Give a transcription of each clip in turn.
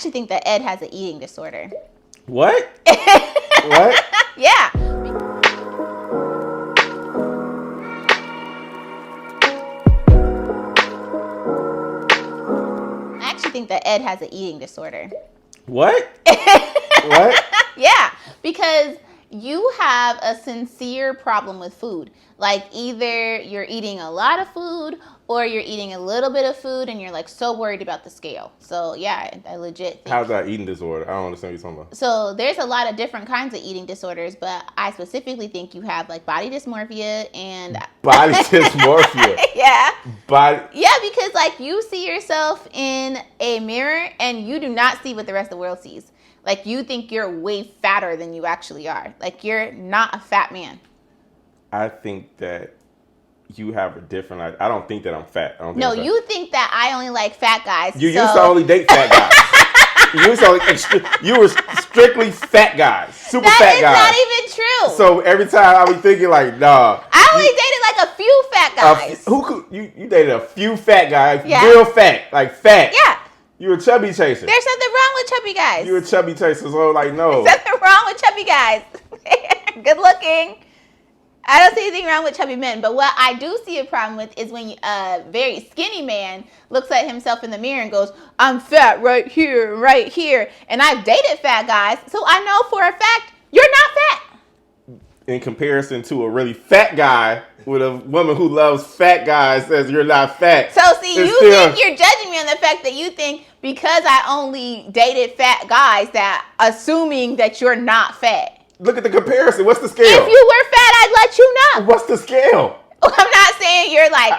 actually think that Ed has an eating disorder. What? What? Yeah. I actually think that Ed has an eating disorder. What? What? Yeah, because you have a sincere problem with food. Like either you're eating a lot of food or you're eating a little bit of food and you're like so worried about the scale. So yeah, I legit think. How's that eating disorder? I don't understand what you're talking about. So there's a lot of different kinds of eating disorders, but I specifically think you have like body dysmorphia and Body dysmorphia. Yeah. Body. Yeah, because like you see yourself in a mirror and you do not see what the rest of the world sees. Like you think you're way fatter than you actually are. Like you're not a fat man. I think that you have a different. I don't think that I'm fat. I don't think No, I'm fat. you think that I only like fat guys. You used to only date fat guys. You were strictly fat guys, super fat guys. That is not even true. So every time I be thinking like, nah. I only dated like a few fat guys. Who could you dated a few fat guys, Yeah. real fat, like fat. Yeah. You were a chubby chaser. There's something wrong with chubby guys. You were a chubby chaser, so like no. There's something wrong with chubby guys. Good looking. I don't see anything wrong with chubby men, but what I do see a problem with is when a very skinny man looks at himself in the mirror and goes, I'm fat right here, right here. And I've dated fat guys, so I know for a fact you're not fat. In comparison to a really fat guy with a woman who loves fat guys says you're not fat. So see, you think you're judging me on the fact that you think because I only dated fat guys that assuming that you're not fat. Look at the comparison. What's the scale? If you were fat, I'd let you know. What's the scale? I'm not saying you're like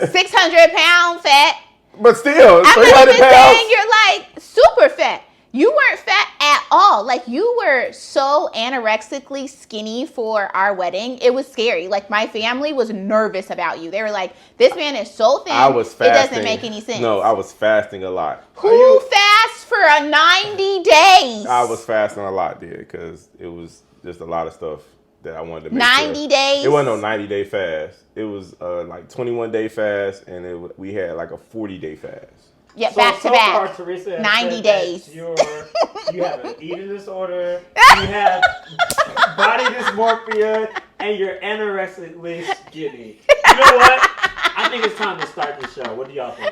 600-pound fat. But still, I'm 300 not even pounds. saying you're like super fat. You weren't fat at all. Like you were so anorexically skinny for our wedding. It was scary. Like my family was nervous about you. They were like, this man is so thin. I was fasting. It doesn't make any sense. No, I was fasting a lot. Who fasts for a 90 days? I was fasting a lot, dude, because it was just a lot of stuff that I wanted to make 90 days? It wasn't no 90-day fast. It was like 21-day fast, and we had like a 40-day fast. Yeah, so back to back. Far, Theresa 90 days. You have an eating disorder, you have body dysmorphia, and you're anorexically skinny. You know what? I think it's time to start the show. What do y'all think?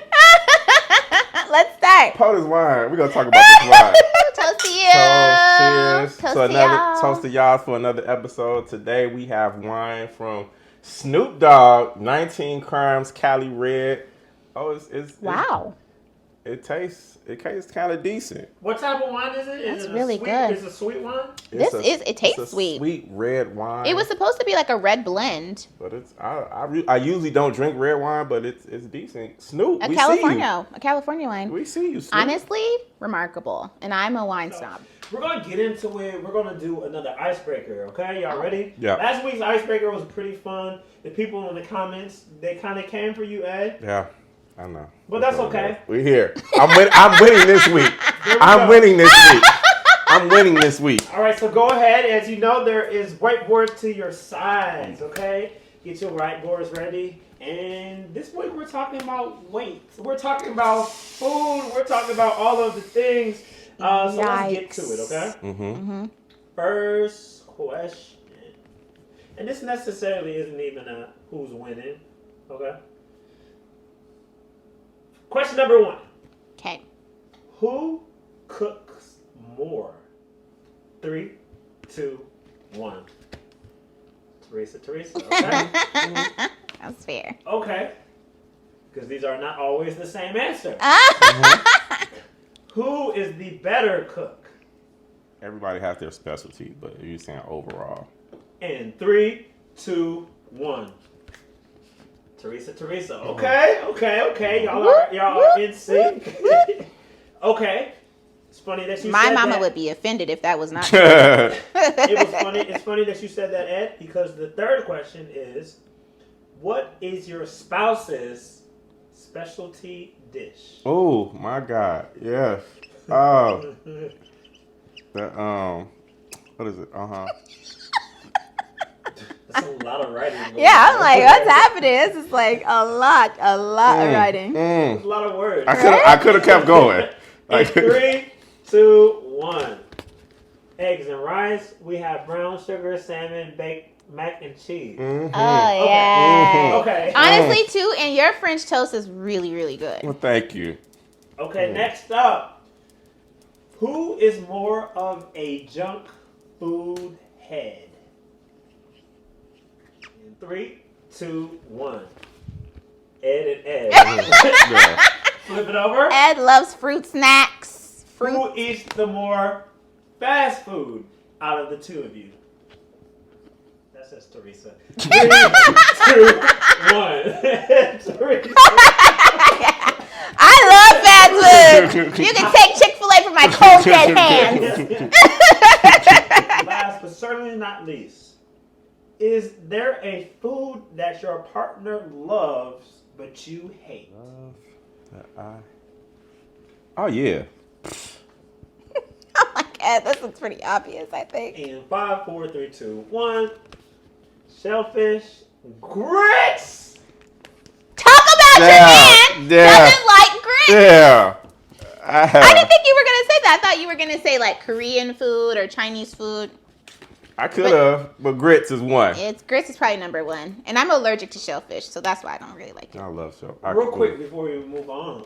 Let's start. Pour this wine. We're going to talk about this wine. Toast to you. Cheers. Toast So to y'all. toast to y'all for another episode. Today we have wine from Snoop Dogg, 19 Crimes Cali Red. Oh, it's Wow. It tastes kind of decent. What type of wine is it? Is That's it really sweet? good. Is it a sweet wine? It tastes it's a sweet. Sweet red wine. It was supposed to be like a red blend. But it's I usually don't drink red wine, but it's decent. Snoop, A California wine. We see you, Snoop. Honestly, remarkable. And I'm a wine snob. We're going to get into it. We're going to do another icebreaker, okay? Y'all ready? Yeah. Last week's icebreaker was pretty fun. The people in the comments, they kind of came for you, Ed. Yeah, I know. But that's okay. We're here. I'm winning this week. I'm winning this week. All right, so go ahead. As you know, there is whiteboard to your sides, okay? Get your whiteboards ready. And this week we're talking about weight. We're talking about food. We're talking about all of the things. So let's get to it, okay? Mm-hmm. First question. And this necessarily isn't even a who's winning, okay? Question number 1. Okay. Who cooks more? 3, 2, 1. Theresa, okay? That's fair. Okay. Because these are not always the same answer. Who is the better cook? Everybody has their specialty, but you're saying overall. And 3, 2, 1. Theresa. Okay. Y'all are in sync. Okay. It's funny that you My said mama that. would be offended if that was not true. It's funny that you said that, Ed, because the third question is, what is your spouse's specialty dish? Oh my God! Yes. What is it? That's a lot of writing. Yeah, I'm like, what's happening? This is like a lot of writing. There's a lot of words. I could have kept going. And 3, 2, 1. Eggs and rice. We have brown sugar, salmon, baked mac and cheese. Mm-hmm. Oh, yeah. Okay. Honestly, too, and your French toast is really, really good. Well, thank you. Okay, next up. Who is more of a junk food head? In 3, 2, 1. Ed and Ed. Yeah. Flip it over. Ed loves fruit snacks. Who eats the more fast food out of the two of you? That says Theresa. 3, 2, 1. Theresa. I love fast food. You can take Chick-fil-A from my cold dead hands. Last but certainly not least, is there a food that your partner loves but you hate? Oh, yeah. Oh my God, this looks pretty obvious, I think. In 5, 4, 3, 2, 1. Shellfish, grits. Talk about your man doesn't like grits. Yeah. I didn't think you were going to say that. I thought you were going to say like Korean food or Chinese food. I could have, but grits is one. Grits is probably number one. And I'm allergic to shellfish, so that's why I don't really like it. I love shellfish. Real quick before we move on,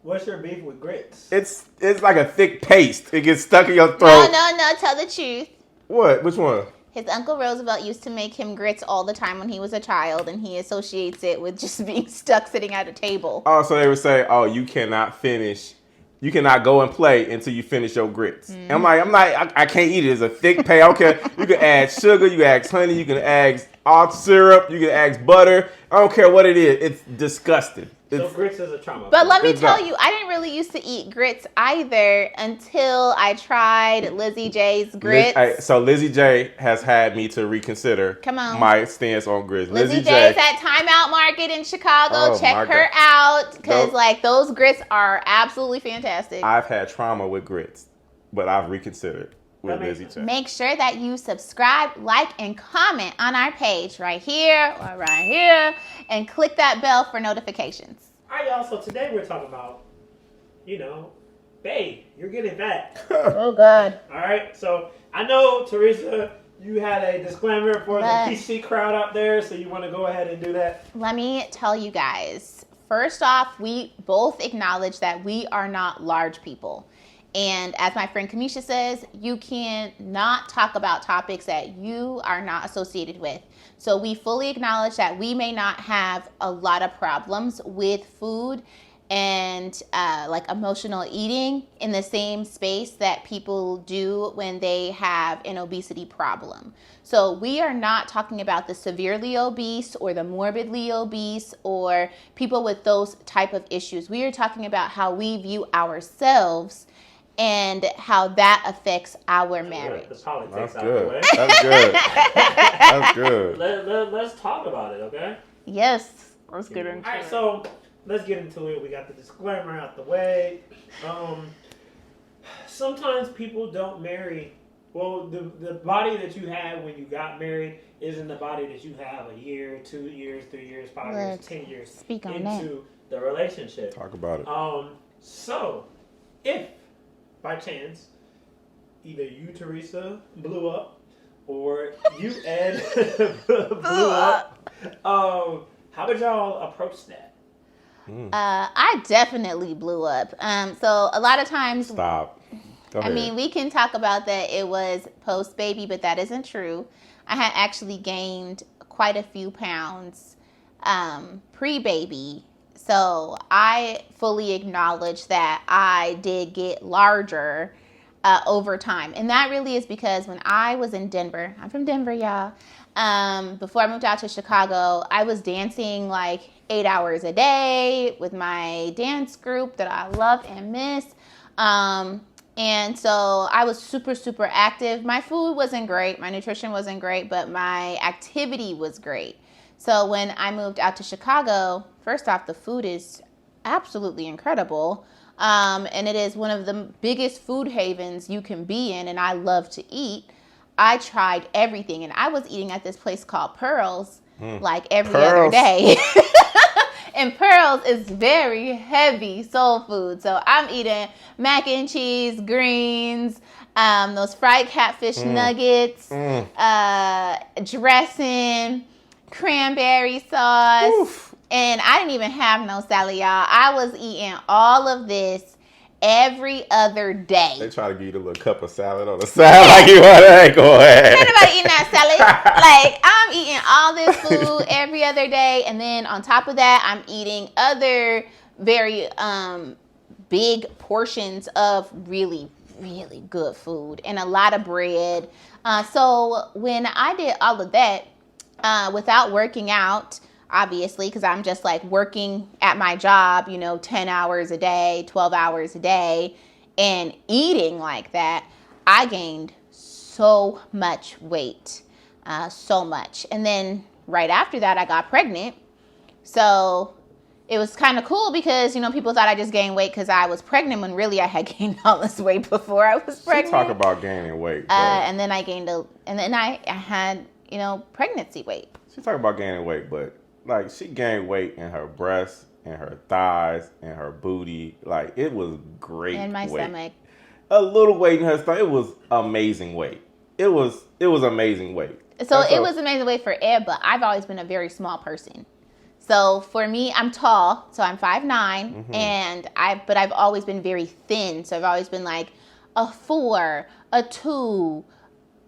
what's your beef with grits? It's like a thick paste. It gets stuck in your throat. No, tell the truth. What? Which one? His Uncle Roosevelt used to make him grits all the time when he was a child, and he associates it with just being stuck sitting at a table. Oh, so they would say, oh, you cannot finish. You cannot go and play until you finish your grits. And I'm like, I can't eat it. It's a thick paste. Okay, you can add sugar, you can add honey, you can add all syrup, you can add butter. I don't care what it is. It's disgusting. So grits is a trauma. But let me tell you, I didn't really used to eat grits either until I tried Lizzie J's grits. So Lizzie J has had me to reconsider my stance on grits. Lizzie J's at Time Out Market in Chicago. Check her out because like those grits are absolutely fantastic. I've had trauma with grits, but I've reconsidered with Lizzie J. Make sure that you subscribe, like, and comment on our page right here or right here, and click that bell for notifications. All right, y'all. So today we're talking about, babe, you're getting fat. Oh, God. All right. So I know, Theresa, you had a disclaimer for the PC crowd out there, so you want to go ahead and do that? Let me tell you guys. First off, we both acknowledge that we are not large people. And as my friend Kamisha says, you cannot talk about topics that you are not associated with. So we fully acknowledge that we may not have a lot of problems with food and like emotional eating in the same space that people do when they have an obesity problem. So we are not talking about the severely obese or the morbidly obese or people with those type of issues. We are talking about how we view ourselves and how that affects our marriage. The politics That's out good. the way. That's good. That's good. Let's talk about it, okay? Yes. Let's get into it. All right, so let's get into it. We got the disclaimer out the way. Sometimes people don't marry. Well, the body that you had when you got married isn't the body that you have a year, 2 years, 3 years, 5 years, 10 years Speak on into the relationship. Talk about it. So, if by chance either you, Theresa, blew up or you, Ed, blew up, how would y'all approach that? I definitely blew up. So a lot of times, Stop. Go ahead. I mean, we can talk about that it was post-baby, but that isn't true. I had actually gained quite a few pounds pre-baby. So I fully acknowledge that I did get larger over time. And that really is because when I was in Denver, I'm from Denver, y'all. Before I moved out to Chicago, I was dancing like 8 hours a day with my dance group that I love and miss. And so I was super, super active. My food wasn't great. My nutrition wasn't great, but my activity was great. So when I moved out to Chicago, first off, the food is absolutely incredible. And it is one of the biggest food havens you can be in, and I love to eat. I tried everything, and I was eating at this place called Pearls like every other day. And Pearls is very heavy soul food. So I'm eating mac and cheese, greens, those fried catfish nuggets, dressing, cranberry sauce. Oof. And I didn't even have no salad, y'all. I was eating all of this every other day. They try to give you the little cup of salad on the side like you want to go ahead. Ain't nobody eating that salad. Like, I'm eating all this food every other day. And then on top of that, I'm eating other very big portions of really, really good food and a lot of bread. So when I did all of that without working out, obviously, because I'm just like working at my job, 10 hours a day, 12 hours a day, and eating like that, I gained so much weight, so much. And then right after that, I got pregnant. So it was kind of cool because, people thought I just gained weight because I was pregnant when really I had gained all this weight before I was pregnant. She talk about gaining weight. And then I gained I had, pregnancy weight. She talk about gaining weight, but like she gained weight in her breasts, in her thighs, in her booty. Like it was great. In my weight. stomach. A little weight in her stomach. It was amazing weight. It was amazing weight. So it was amazing weight for Ed, but I've always been a very small person. So for me, I'm tall, so I'm 5'9", and I've always been very thin. So I've always been like a 4, a 2.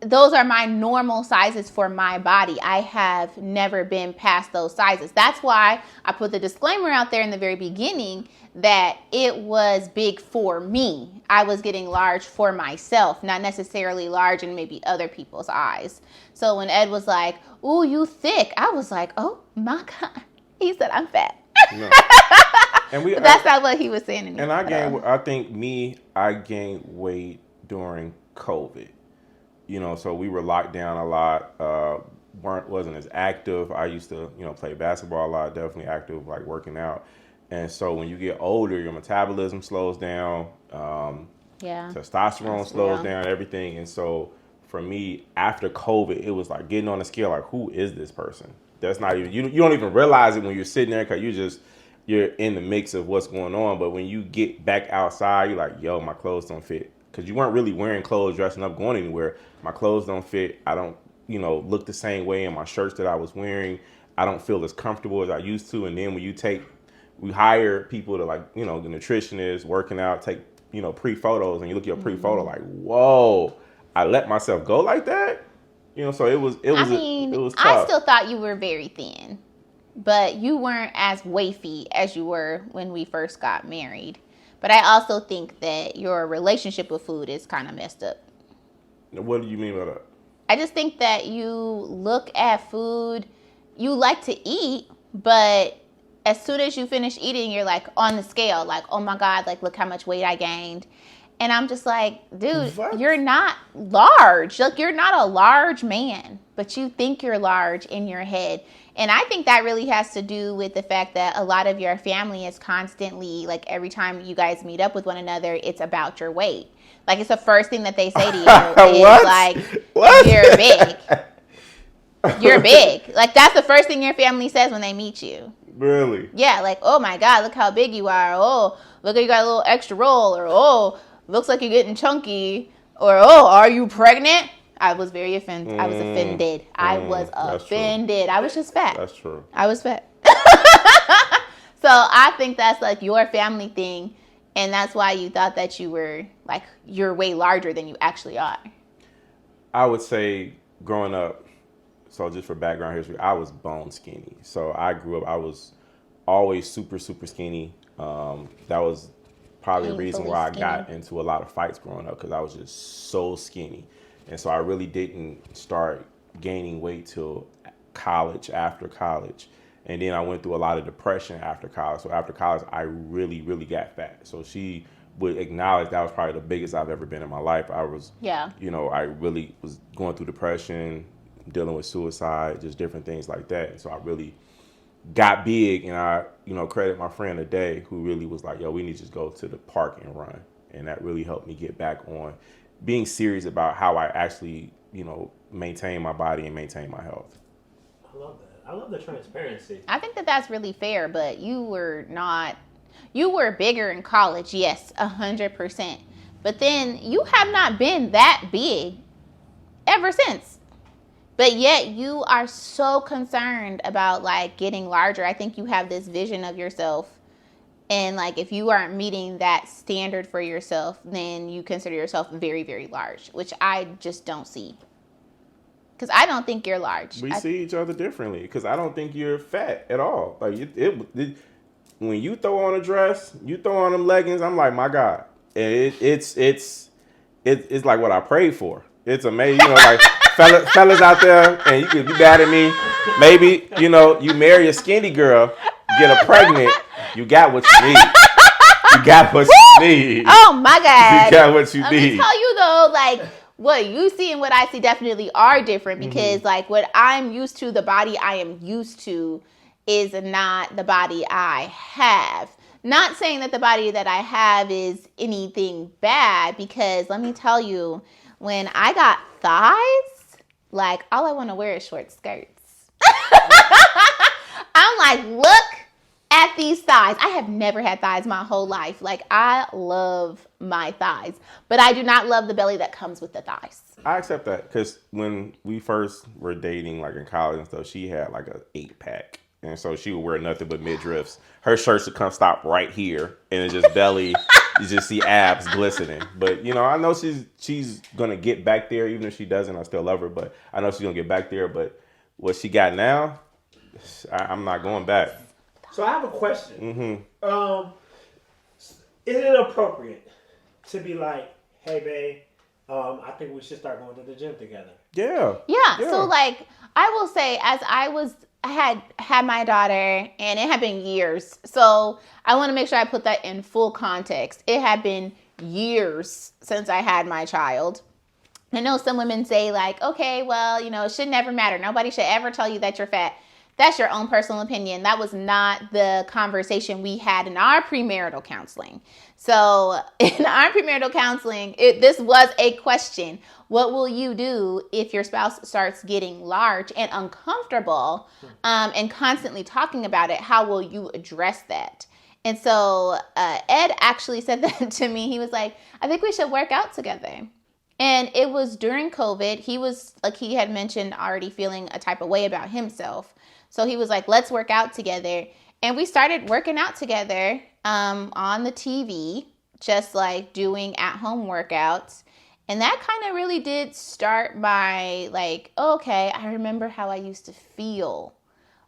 Those are my normal sizes for my body. I have never been past those sizes. That's why I put the disclaimer out there in the very beginning that it was big for me. I was getting large for myself, not necessarily large in maybe other people's eyes. So when Ed was like, "Ooh, you thick," I was like, "Oh my God." He said I'm fat. No. And but that's not what he was saying to me. And I gained weight during COVID. So we were locked down a lot. Wasn't as active. I used to, play basketball a lot. Definitely active, like working out. And so when you get older, your metabolism slows down. Testosterone slows down. Everything. And so for me, after COVID, it was like getting on the scale. Like, who is this person? That's not even you don't even realize it when you're sitting there because you're in the mix of what's going on. But when you get back outside, you're like, yo, my clothes don't fit. Because you weren't really wearing clothes, dressing up, going anywhere. My clothes don't fit. I don't, look the same way in my shirts that I was wearing. I don't feel as comfortable as I used to. And then when we hire people to the nutritionist, working out, take, pre-photos, and you look at your pre-photo like, whoa, I let myself go like that? So it was tough. I still thought you were very thin, but you weren't as wafy as you were when we first got married. But I also think that your relationship with food is kind of messed up. What do you mean by that? I just think that you look at food, you like to eat, but as soon as you finish eating, you're like on the scale, like, oh my God, like look how much weight I gained. And I'm just like, dude, what? You're not large. Like, you're not a large man, but you think you're large in your head. And I think that really has to do with the fact that a lot of your family is constantly, like, every time you guys meet up with one another, it's about your weight. Like, it's the first thing that they say to you is, like, what? You're big. You're big. Like, that's the first thing your family says when they meet you. Really? Yeah, like, oh, my God, look how big you are. Oh, look, you got a little extra roll. Or, oh, looks like you're getting chunky. Or, oh, are you pregnant? I was very offended. I was offended. I was offended. True. I was just fat. That's true. I was fat. So I think that's like your family thing. And that's why you thought that you were like, you're way larger than you actually are. I would say growing up, so just for background history, I was bone skinny. So I grew up, I was always super, super skinny. That was probably the reason why I got into a lot of fights growing up, because I was just so skinny. And so I really didn't start gaining weight till college, after college. And then I went through a lot of depression after college. So after college, I really, really got fat. So she would acknowledge that was probably the biggest I've ever been in my life. I was, I really was going through depression, dealing with suicide, just different things like that. And so I really got big, and I, credit my friend today who really was like, yo, we need to just go to the park and run. And that really helped me get back on being serious about how I actually, maintain my body and maintain my health. I love that. I love the transparency. I think that that's really fair, but you were bigger in college, yes, 100%. But then you have not been that big ever since. But yet you are so concerned about like getting larger. I think you have this vision of yourself. And like if you aren't meeting that standard for yourself, then you consider yourself very, very large, which I just don't see. Because I don't think you're large. We see each other differently. Because I don't think you're fat at all. Like when you throw on a dress, you throw on them leggings. I'm like, my God, and it's like what I prayed for. It's amazing, you know, like fellas out there, and you could be mad at me. Maybe you know you marry a skinny girl, get her pregnant. You got what you need. You got what you need. Oh my God. You got what you Let need. me tell you though, like what you see and what I see definitely are different because like what I'm used to, the body I am used to is not the body I have. Not saying that the body that I have is anything bad because let me tell you, when I got thighs, like all I want to wear is short skirts. I'm like, look at these thighs. I have never had thighs my whole life. Like I love my thighs, but I do not love the belly that comes with the thighs. I accept that because when we first were dating, like in college and stuff, she had like a 8-pack, and so she would wear nothing but midriffs. Her shirts would come stop right here, and it's just belly. You just see abs glistening. But you know, I know she's gonna get back there, even if she doesn't. I still love her, but I know she's gonna get back there. But what she got now, I'm not going back. So I have a question. Is it appropriate to be like, hey, babe, I think we should start going to the gym together? Yeah. So like I will say, as I had my daughter, and it had been years. So I want to make sure I put that in full context. It had been years since I had my child. I know some women say like, okay, well, you know, it should never matter. Nobody should ever tell you that you're fat. That's your own personal opinion. That was not the conversation we had in our premarital counseling. So in our premarital counseling, this was a question. What will you do if your spouse starts getting large and uncomfortable and constantly talking about it? How will you address that? And so Ed actually said that to me. He was like, I think we should work out together. And it was during COVID. He was, like he had mentioned, already feeling a type of way about himself. So he was like, let's work out together. And we started working out together on the TV, just like doing at-home workouts. And that kind of really did start my like, okay, I remember how I used to feel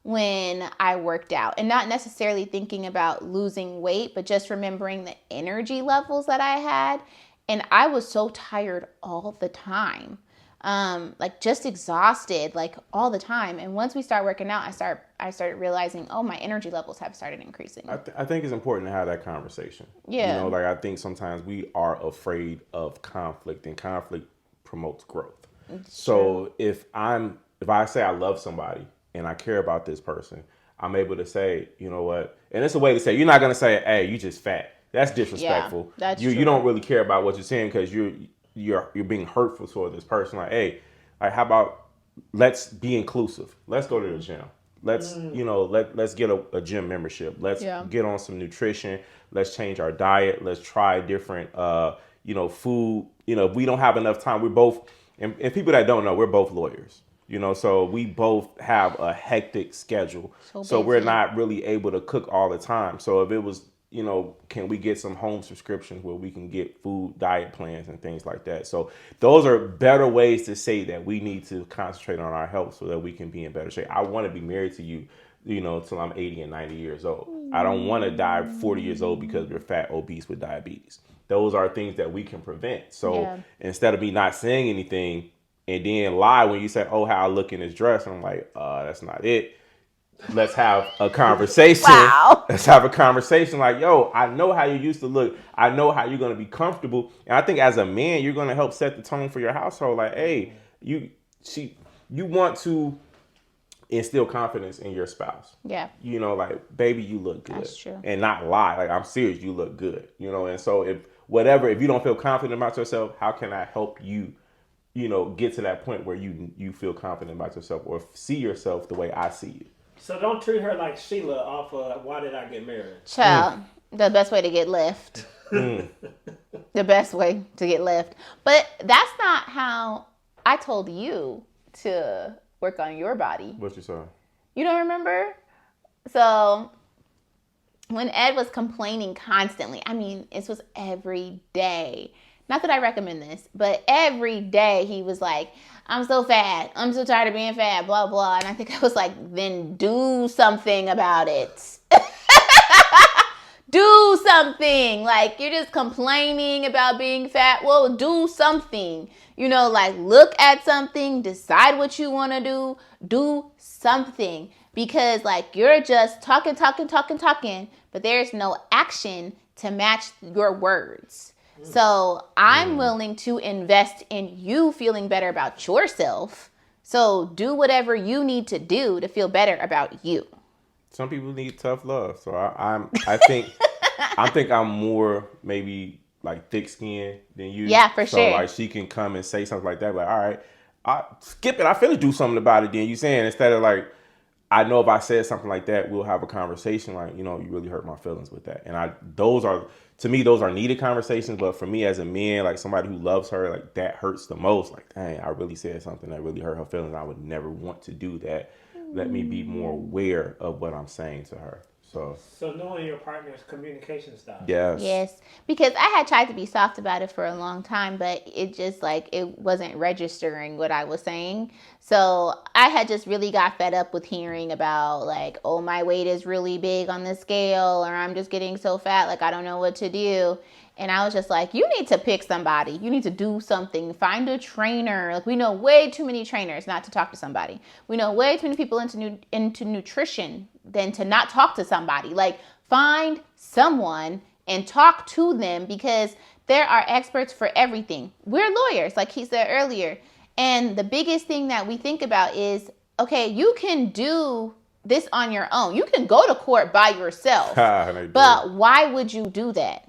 when I worked out. And not necessarily thinking about losing weight, but just remembering the energy levels that I had. And I was so tired all the time. Like just exhausted, like all the time. And once we start working out, I started realizing, oh, my energy levels have started increasing. I think it's important to have that conversation. Yeah. You know, like I think sometimes we are afraid of conflict, and conflict promotes growth. So if I say I love somebody and I care about this person, I'm able to say, you know what? And it's a way to say, you're not going to say, hey, you just fat. That's disrespectful. Yeah, that's you true. You don't really care about what you're saying because you're being hurtful toward this person. Like, hey, like how about let's be inclusive. Let's go to the gym. Let's let's get a gym membership. Let's get on some nutrition. Let's change our diet. Let's try different food. You know, if we don't have enough time, we're both and people that don't know, we're both lawyers. You know, so we both have a hectic schedule. So we're not really able to cook all the time. So if it was, you know, can we get some home subscriptions where we can get food diet plans and things like that? So those are better ways to say that we need to concentrate on our health so that we can be in better shape. I want to be married to you, you know, till I'm 80 and 90 years old. I don't want to die 40 years old because we're fat, obese with diabetes. Those are things that we can prevent. So instead of me not saying anything and then lie when you say, oh, how I look in this dress, and I'm like, that's not it. Let's have a conversation. Wow. Let's have a conversation like, yo, I know how you used to look. I know how you're going to be comfortable. And I think as a man, you're going to help set the tone for your household. Like, hey, you want to instill confidence in your spouse. Yeah. You know, like, baby, you look good. That's true. And not lie. Like, I'm serious, you look good. You know, and so if you don't feel confident about yourself, how can I help you get to that point where you feel confident about yourself or see yourself the way I see you. So don't treat her like Sheila off of Why Did I Get Married? Child, the best way to get left. The best way to get left. But that's not how I told you to work on your body. What you saw? You don't remember? So when Ed was complaining constantly, I mean, this was every day. Not that I recommend this, but every day he was like, I'm so fat. I'm so tired of being fat, blah, blah. And I think I was like, then do something about it. Do something. Like, you're just complaining about being fat. Well, do something. Like, look at something, decide what you want to do. Do something. Because, like, you're just talking, but there's no action to match your words. So I'm willing to invest in you feeling better about yourself. So do whatever you need to do to feel better about you. Some people need tough love. So I think I'm more maybe like thick skinned than you. Yeah, for sure. So like she can come and say something like that. Like, all right, I skip it. I finna do something about it. Then you saying instead of like, I know if I said something like that, we'll have a conversation. Like, you really hurt my feelings with that. And those are needed conversations. But for me as a man, like somebody who loves her, like that hurts the most. Like, dang, I really said something that really hurt her feelings. I would never want to do that. Let me be more aware of what I'm saying to her. So knowing your partner's communication style. Yes. Because I had tried to be soft about it for a long time, but it just like, it wasn't registering what I was saying. So I had just really got fed up with hearing about like, oh, my weight is really big on the scale, or I'm just getting so fat, like I don't know what to do. And I was just like, you need to pick somebody. You need to do something. Find a trainer. Like, we know way too many trainers not to talk to somebody. We know way too many people into nutrition than to not talk to somebody. Like, find someone and talk to them, because there are experts for everything. We're lawyers, like he said earlier. And the biggest thing that we think about is, okay, you can do this on your own. You can go to court by yourself. But why would you do that?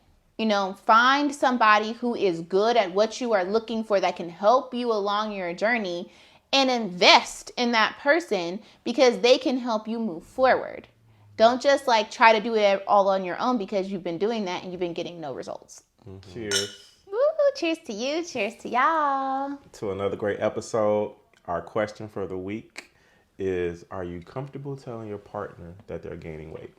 Find somebody who is good at what you are looking for that can help you along your journey, and invest in that person because they can help you move forward. Don't just like try to do it all on your own, because you've been doing that and you've been getting no results. Mm-hmm. Cheers. Woo, cheers to you. Cheers to y'all. To another great episode. Our question for the week is, are you comfortable telling your partner that they're gaining weight?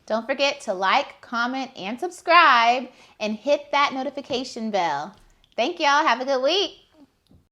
Don't forget to like, comment, and subscribe, and hit that notification bell. Thank y'all. Have a good week.